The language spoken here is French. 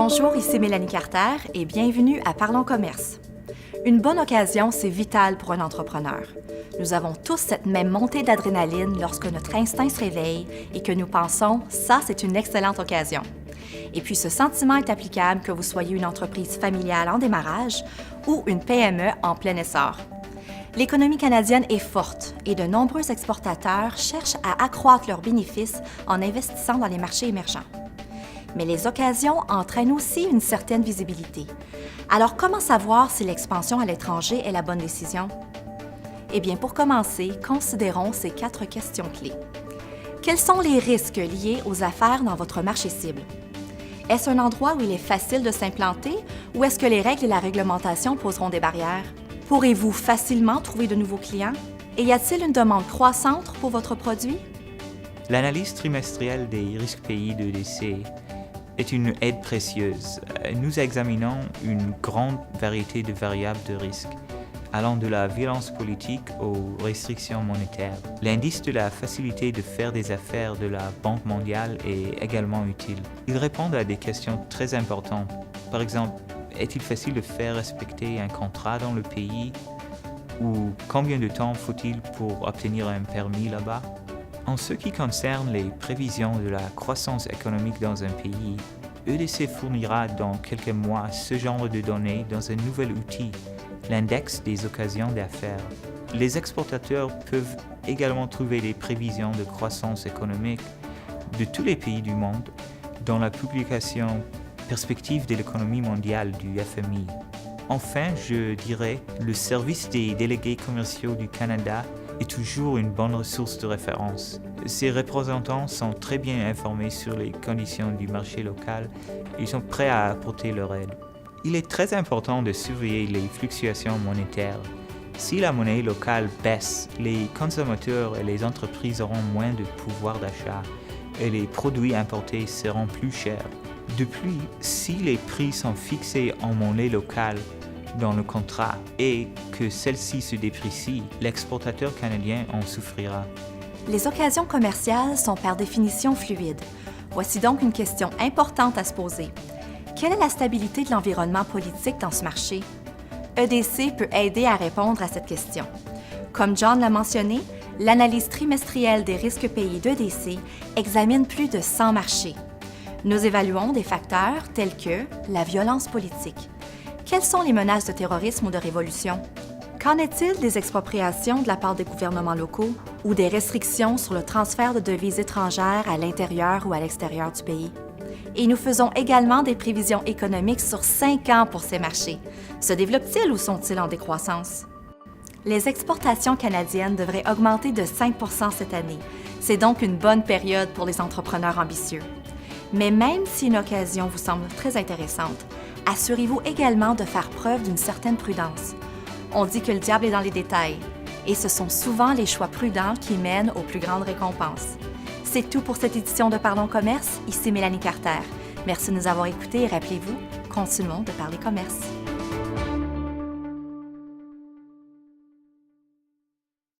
Bonjour, ici Mélanie Carter et bienvenue à Parlons Commerce. Une bonne occasion, c'est vital pour un entrepreneur. Nous avons tous cette même montée d'adrénaline lorsque notre instinct se réveille et que nous pensons « ça, c'est une excellente occasion ». Et puis ce sentiment est applicable que vous soyez une entreprise familiale en démarrage ou une PME en plein essor. L'économie canadienne est forte et de nombreux exportateurs cherchent à accroître leurs bénéfices en investissant dans les marchés émergents. Mais les occasions entraînent aussi une certaine visibilité. Alors, comment savoir si l'expansion à l'étranger est la bonne décision? Eh bien, pour commencer, considérons ces 4 questions clés. Quels sont les risques liés aux affaires dans votre marché cible? Est-ce un endroit où il est facile de s'implanter ou est-ce que les règles et la réglementation poseront des barrières? Pourrez-vous facilement trouver de nouveaux clients? Et y a-t-il une demande croissante pour votre produit? L'analyse trimestrielle des risques pays de décès est une aide précieuse. Nous examinons une grande variété de variables de risque, allant de la violence politique aux restrictions monétaires. L'indice de la facilité de faire des affaires de la Banque mondiale est également utile. Il répond à des questions très importantes. Par exemple, est-il facile de faire respecter un contrat dans le pays? Ou combien de temps faut-il pour obtenir un permis là-bas? En ce qui concerne les prévisions de la croissance économique dans un pays, EDC fournira dans quelques mois ce genre de données dans un nouvel outil, l'index des occasions d'affaires. Les exportateurs peuvent également trouver des prévisions de croissance économique de tous les pays du monde dans la publication Perspectives de l'économie mondiale du FMI. Enfin, je dirais, le service des délégués commerciaux du Canada est toujours une bonne ressource de référence. Ces représentants sont très bien informés sur les conditions du marché local et sont prêts à apporter leur aide. Il est très important de surveiller les fluctuations monétaires. Si la monnaie locale baisse, les consommateurs et les entreprises auront moins de pouvoir d'achat et les produits importés seront plus chers. De plus, si les prix sont fixés en monnaie locale dans le contrat et que celle-ci se déprécie, l'exportateur canadien en souffrira. Les occasions commerciales sont par définition fluides. Voici donc une question importante à se poser. Quelle est la stabilité de l'environnement politique dans ce marché? EDC peut aider à répondre à cette question. Comme John l'a mentionné, l'analyse trimestrielle des risques pays d'EDC examine plus de 100 marchés. Nous évaluons des facteurs tels que la violence politique. Quelles sont les menaces de terrorisme ou de révolution? Qu'en est-il des expropriations de la part des gouvernements locaux ou des restrictions sur le transfert de devises étrangères à l'intérieur ou à l'extérieur du pays? Et nous faisons également des prévisions économiques sur 5 ans pour ces marchés. Se développent-ils ou sont-ils en décroissance? Les exportations canadiennes devraient augmenter de 5 % cette année. C'est donc une bonne période pour les entrepreneurs ambitieux. Mais même si une occasion vous semble très intéressante, assurez-vous également de faire preuve d'une certaine prudence. On dit que le diable est dans les détails, et ce sont souvent les choix prudents qui mènent aux plus grandes récompenses. C'est tout pour cette édition de Parlons Commerce, ici Mélanie Carter. Merci de nous avoir écoutés et rappelez-vous, continuons de parler commerce.